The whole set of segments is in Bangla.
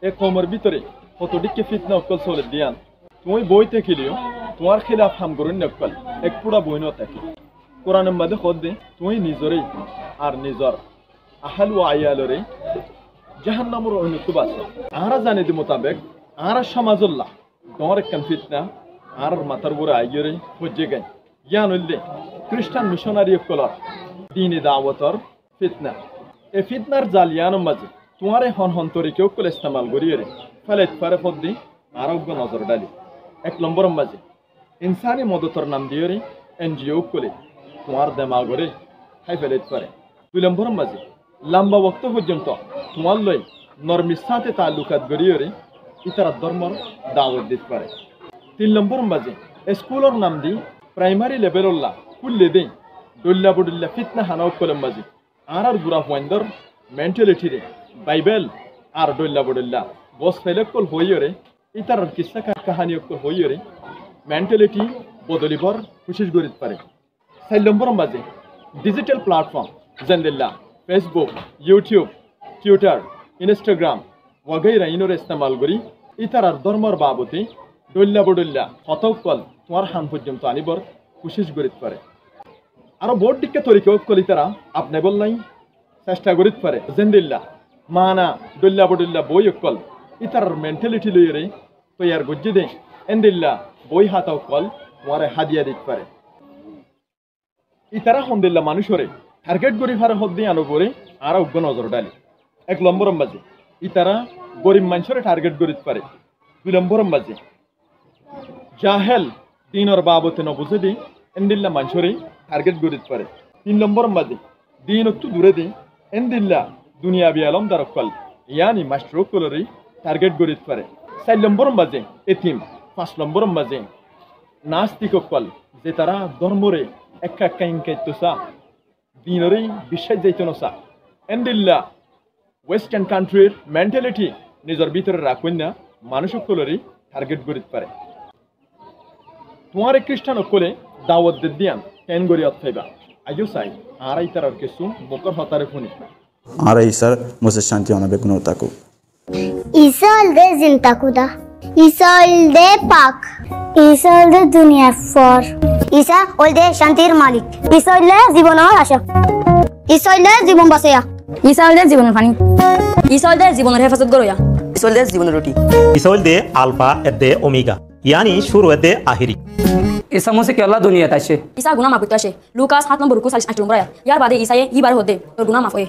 এ কমর ভিতরে কতদিকে ফিতনা অকল চলে দিয়ান তুমি বইতে খেলিও তোমার খিলাফ হাম করুন নকল এক পুরা বই নাকি কোরআনের মধ্যে খোদ দে তুমি নিজরেই আর নিজর আহাল ও আয়ালরে জাহান্নামের অনুতুব আছে আরা জানি দি মোতাবেক আরা সমাজুল্লাহ তোমার একখান ফিতনা আর মাথার উপরে আইয়রে হজ্জে গাই ইয়ান হইলে খ্রিস্টান মিশনারি অকলর দিনে দাওয়াতর ফিতনা এ ফিতনার জাল ইয়ানোর মাঝে তোমার হন হন তরিকে অকল ইস্তেমাল করিয়ে ফলে ফারে ফদ্দি আরোগ্য নজর ডালি এক নম্বর মাঝে ইনসানি মদতর নাম দিয়ে এনজিও করে তোমার দেমাগরে হাই ফেলে পারে 2 নম্বর মাঝে লম্বা বক্ত পর্যন্ত তোমার লই নর্মির সাথে তালুকাত গড়িয়ে ইতারা ধর্মর দাওয়াত দিতে পারে 3 নম্বর মাঝে স্কুলের নাম দি প্রাইমারি লেভেলল্লা খুললে দেই ডল্লা বডল্লা ফিতনা হানাও কলম মাঝে আর গুড়া পয়েন্টর মেন্টালিটি রে বাইবেল আর ডল্লা বডল্লা বস ফেলে কল হইরে ইতার কিসা কাহানি অকল হইরে মেন্টালিটি বদলিবর কোশিশ করিতে পারে 4 নম্বর মাঝে ডিজিটাল প্ল্যাটফর্ম জেনদিল্লা ফেসবুক ইউটিউব টুইটার ইনস্টাগ্রাম वगैरह इनोर इस्तेमाल करी इतारार धर्मर बाबते डल्ला बडल्ला हतकल तुम्हार हान पर्यन्त आनिबर कोशिश करिते पारे आरो बोर्ड दिक्के तरिके अकल इतारा आपने बोलनाई चेष्टा करिते पारे जेनदिल्ला माना डल्ला बडल्ला बई अकल इतारार मेंटालिटी लइरे तैयार गज्जे दे एनदिल्ला बई हाता अकल तुम्हारे हादिया दिते पारे इतारा हंदिल्ला मानुषरे टार्गेट करी फारे हद्दी आनो करे आरो उग्र नजर डाली 1 নম্বর মাঝে ইতারা গরিব মানুষের টার্গেট করিতে পারে 2 নম্বর মাঝে জাহেল দিনের বাবতে ন বুঝে দি এন্দিল্লা মানুষের টার্গেট করিতে পারে 3 নম্বর মাঝে দিন একটু দূরে দি এন্দিল্লা দুনিয়াবি আলম দারকল ইয়ানি মাস্টার কলরি টার্গেট করিতে পারে 4 নম্বর মাঝে এতিম 5 নম্বর মাঝে নাস্তিক কল যে তারা ধর্মরে একা কাইনকাইতসা দিনরে বিশ্বাস যাইতনসা এন্দিল্লা ওয়েস্টার্ন কান্ট্রির মেন্টালিটি নিজের ভিতরে রাখুন না মানুষ সকলেরই টার্গেট করিতে পারে তোমার খ্রিস্টান সকলে দাওয়াত দিয়ান কেন গড়ি অথাইবা আইও চাই আর ইতার কিছু বকর হতারে শুনি আর ঈশার মুসে শান্তি অনাবে কোনো তাকু ঈশাল দে জিন্তা কুদা ঈশাল দে পাক ঈশাল দে দুনিয়া ফর ঈশা ওল দে শান্তির মালিক ঈশাল দে জীবনের আশা ঈশাল দে জীবন বাঁচায়া ইসরায়েলের জীবনের পানি ইসরায়েলের জীবনের হেফাজত করয়া ইসরায়েলের জীবনের রুটি ইসরায়েল দে আলফা এদে ওমেগা यानी শুরু এদে আখিরি ঈসা মসিহ কে আল্লাহ দুনিয়াতে আসে ঈসা গুনাহ মাফ করতে আসে লুকাস 7 নম্বর 48 নম্বর আয়াত ইয়ার বাদে ঈসায়ে ইবার হতে তোর গুনাহ মাফ হয়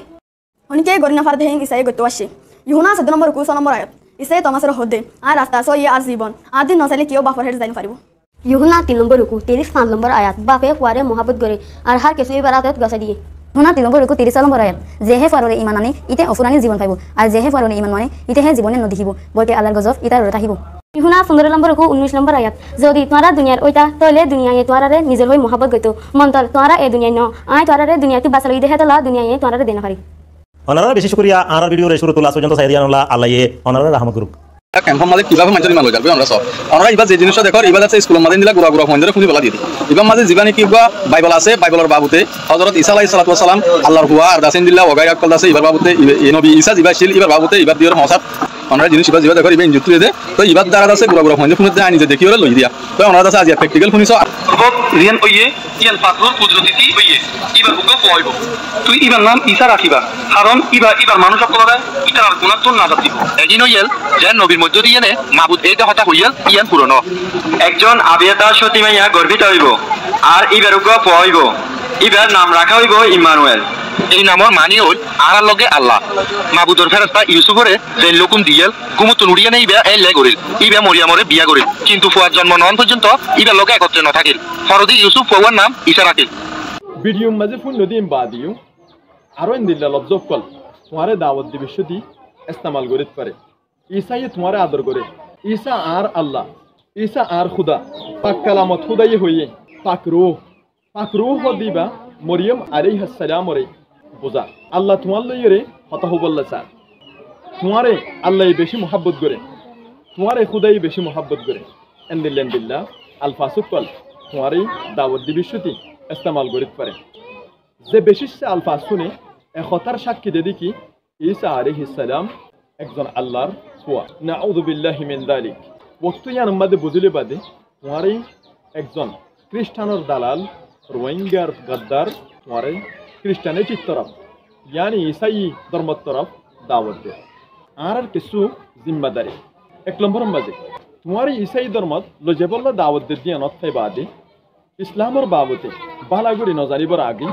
অনিকে গরিনা ফারদে হেং ঈসায়ে গতো আসে ইহুনা 7 নম্বর 29 নম্বর আয়াত ঈসায়ে তোমাসের হতে আর রাস্তা সো ইয়ে আর জীবন আদিন নসালে কিও বাফর হেড যাইন পারিব ইহুনা 3 নম্বর 35 নম্বর আয়াত বাপে কুয়ারে মহব্বত করে আর হার কিছু ইবাদত গসা দিয়ে ইহুনা 3 নম্বর 30 নম্বর আয়াত যে হে ফাররে ঈমান আনে ইতে অফুরানি জীবন পাইব আর যে হে ফাররে ঈমান মানে ইতে হে জীবনে নদেখিব বলকে আল্লাহর গজব ইতার রাখিব ইহুনা 15 নম্বর 19 নম্বর আয়াত যদি তোরা দুনিয়ার ওইটা তলে দুনিয়ায় তোরারে নিজের হই মহব্বত গইতো মন্তর তোরা এই দুনিয়ায় ন আই তোরারে দুনিয়াতে বাঁচালই দেখে তোলা দুনিয়ায় তোরারে দেনা পারি অনারা বেশি শুকরিয়া আর ভিডিও রে শুরু তোলা পর্যন্ত সাইদিয়ানুল্লাহ আল্লাহ অনারা রহমত করুক ক্যাম্পের মাঝে কিভাবে মানুষের মানুষ যাবে আমরা সব আমরা এবার যে জিনিসটা দেখো এবার আছে স্কুলের মাঝে দিলা গুড়া গুড়া ফোন ধরে খুঁজে বলা দিয়ে এবার মাঝে জীবানি কিবা বাইবেল আছে বাইবেলের বাবুতে হযরত ঈসা আলাইহিস সালাতু ওয়াস সালাম আল্লাহর হুয়া আর দাসিন দিল্লাহ ওগাই আকল দাসে এবার বাবুতে এই নবী ঈসা জিবাশিল এবার বাবুতে এবার দিওর মহাসাব আমরা জিনিস এবার জিবা দেখো এবার ইনজুত দে তো এবার দ্বারা আছে গুড়া গুড়া ফোন ফোন দিয়ে আনি যে দেখি ওরা লই দিয়া তো আমরা আছে আজ প্র্যাকটিক্যাল শুনিছো সর্বত রিয়ান ওইয়ে ইয়ান ফাতুর কুদরতি ওইয়ে এবার হুকম পয়ব তুই এবার নাম ঈসা রাখিবা কারণ এবার মানুষ সকলরা ইতার গুনাহ তো না জাতিব এদিন হইল যে নবীর মধ্য দিয়ে নে মাবুদ এইটা হতা হইল ইয়ান পুরনো একজন আবিয়াতা সতী মাইয়া গর্ভিত হইব আর এবার হুকম পয়ব এবার নাম রাখা হইব ইমানুয়েল এই নামর মানি হল আর লগে আল্লাহ মাবুদর ফেরেশতা ইউসুফরে যে লোকুন দিয়েল গুমতুন উড়িয়া নেই ইবা এলে গরিল ইবা মরিয়ামরে বিয়া গরিল কিন্তু ফুয়ার জন্ম নন পর্যন্ত ইবা লগে একত্রে ন থাকিল ফরদি ইউসুফ ফুয়ার নাম ঈসা রাখিল ভিডিও মাঝে ফুল নদীম বাদিও আরো ইনদিল্লা লফজ কল তোমারে দাওয়াত দিবে শুধু ইস্তেমাল করিতে পারে ঈসায়ে তোমারে আদর করে ঈসা আর আল্লাহ ঈসা আর খুদা পাক কালামত খুদাই হইয়ে পাক রূহ দিবা মরিয়ম আলাইহিস সালাম রে বুঝা আল্লাহ তোমার লইরে হতা হবল্লা চার তোমারে আল্লাহ বেশি মোহাব্বত করে তোমারে খুদাই বেশি মোহাব্বত করে এনদিল্লাহ আলফাসুকল তোমারে দাওয়াত দিবে শুধু ইস্তেমাল করিতে পারে যে বেশি আলফাজ শুনে এক হতার সাক্ষী দে দেখি ঈসা আলাইহিস সালাম একজন আল্লাহর ফুয়া নাউযু বিল্লাহি মিন যালিক ওয়াক্ত ইয়ান মধ্যে বুঝলে বাদে তোমারই একজন খ্রিস্টানের দালাল রোহিঙ্গার গদ্দার তোমারই খ্রিস্টানের তরফ यानी ईसाई धर्म तरफ दावत दे আর কিছু জিম্মাদারি এক নম্বর মাঝে তোমার ঈসাই ধর্মত লজেবল্লা দাওয়াত দিয়ে নথাই বাদে ইসলামর বাবতে বালাগুড়ি নজারিবর আগে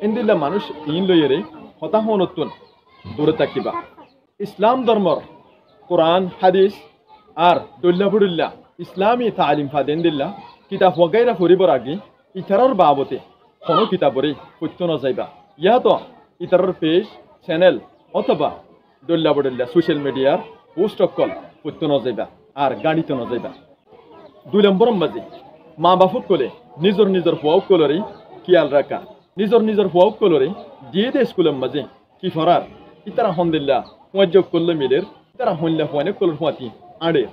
ইন্দিল্লা মানুষ ইন লইরে হতাহনতুন দূরে থাকিবা ইসলাম ধর্মর কোরআন হাদিস আর দল্লাবুল্লাহ ইসলামী তালিম ফাদেন্দিল্লা কিতাব ওগাইরা ফরিবর আগে ইতারর বাবতে কোনো কিতাবরে পড়তে নজাইবা ইয়াতো ইতারর পেজ চ্যানেল অথবা দল্লাবুল্লাহ সোশ্যাল মিডিয়ার পোস্ট কল পড়তে নজাইবা আর গাড়িতে নজাইবা 2 নম্বর মাঝে মা বাপুক কলে নিজর নিজর ফুয়াও কলরে কিয়াল রাখা নিজর ফুয়াও কলরে দিয়ে দে স্কুলের মাঝে কি ফরার ইতারা হন্দিল্লা ওয়াজ্জব করলে মিলের ইতারা হন্লা ফুয়ানে কলর ফুয়াতি আড়ে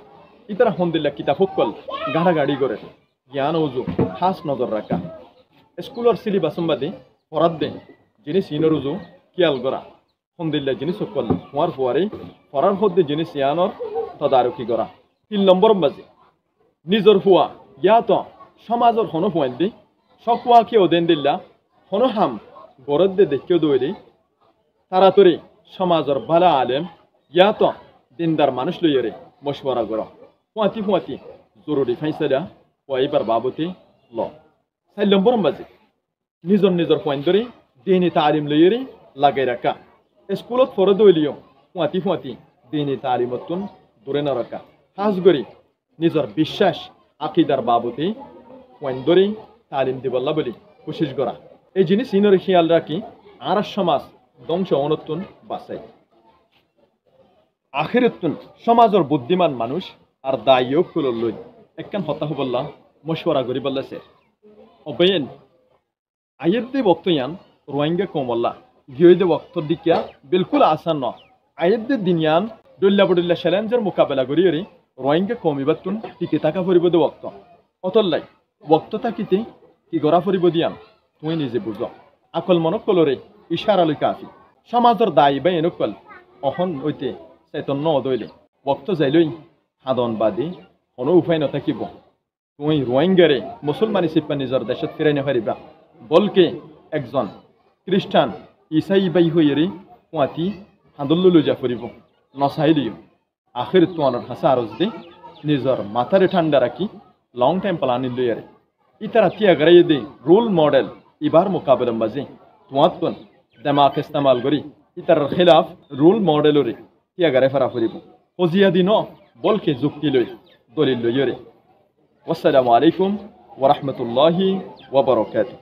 ইতারা হন্দিল্লা কিতাব কল গাড়া গাড়ি করে জ্ঞান ওজু খাস নজর রাখা স্কুলের সিলেবাস বাদে ফরাত দে জিনিস ইনর উজু কিয়াল করা হন্দিল্লা জিনিস কল ফুয়ার ফুয়ারে ফরার হদ্দে জিনিস ইয়ানর তদারকি করা 3 নম্বর মাঝে নিজর ফুয়া ইয়াত সমাজর হনো ফুয়ান দি সকোয়া কেউ দেন দিল্লা হনো হাম গরদ দে দেখিও দইলি তাড়াতাড়ি সমাজর ভালা আলেম ইয়াত দিনদার মানুষ লইরে মশওয়ারা করা ফুয়াতি জরুরি ফাইসলা ওয়াইবার বাবতে ল 4 নম্বর মাঝে নিজর ফুয়ান ধরে দিনী তালিম লইরে লাগাই রাখা স্কুলত ফর দইলিও ফুয়াতি দিনী তালিমতুন দূরে না রাখা খাস করি নিজর বিশ্বাস আকিদার বাবতে ওয়াইন্দরি তালিম দিবল্লা বলি কোশিশ করা এই জিনিস ইনর খেয়াল রাখি আর সমাজ ধ্বংস অনতুন বাঁচাই আখিরতুন সমাজের বুদ্ধিমান মানুষ আর দায়ীও কুলর লই একখান হতাহ বললা মশওয়ারা করি বললা সে অবয়েন আয়ের দে বক্তয়ান রোহিঙ্গা কমল্লা গিয়ে দে বক্ত দিকিয়া বিলকুল আসান ন আয়ের দে দিনিয়ান দল্লা চ্যালেঞ্জের মোকাবেলা করি রোহিঙ্গা কমিবাতুন টিকে থাকা ফুরিব দে বক্ত অতল্লাই বক্ত থাকিতে কি গড়া ফুরিব দিয়ান তুমি নিজে বুঝ আকল মনক কলরে ইশারা লই কাফি সমাজর দায়ী বা এনেকল অহন হইতে চৈতন্য অদইলে বক্ত যাইলই সাধনবাদী কোনো উপায় নথাকিব তুমি রোহিঙ্গারে মুসলমানি চিপা নিজর দেশত ফিরাই নাপারিবা বলকে একজন খ্রিস্টান ইসাই বাই হইরে পুঁতি হাঁদল্লু লই যা ফুরিব নচাইলিও আখির তোমার হাসা আরজ দে নিজর মাথারে ঠান্ডা রাখি লং টাইম প্লানি লইয়ারে ইতারা তিয়াগারাই দে রোল মডেল ইবার মোকাবেলা বাজে তোমাতন দিমাগ ইস্তেমাল করি ইতার খিলাফ রোল মডেলরে তিয়াগারে ফারা ফুরিব ফজিয়া দিন বলকে যুক্তি লই দলিল লইয়ারে আসসালামু আলাইকুম ওয়া রাহমাতুল্লাহি ওয়া বারাকাতুহু।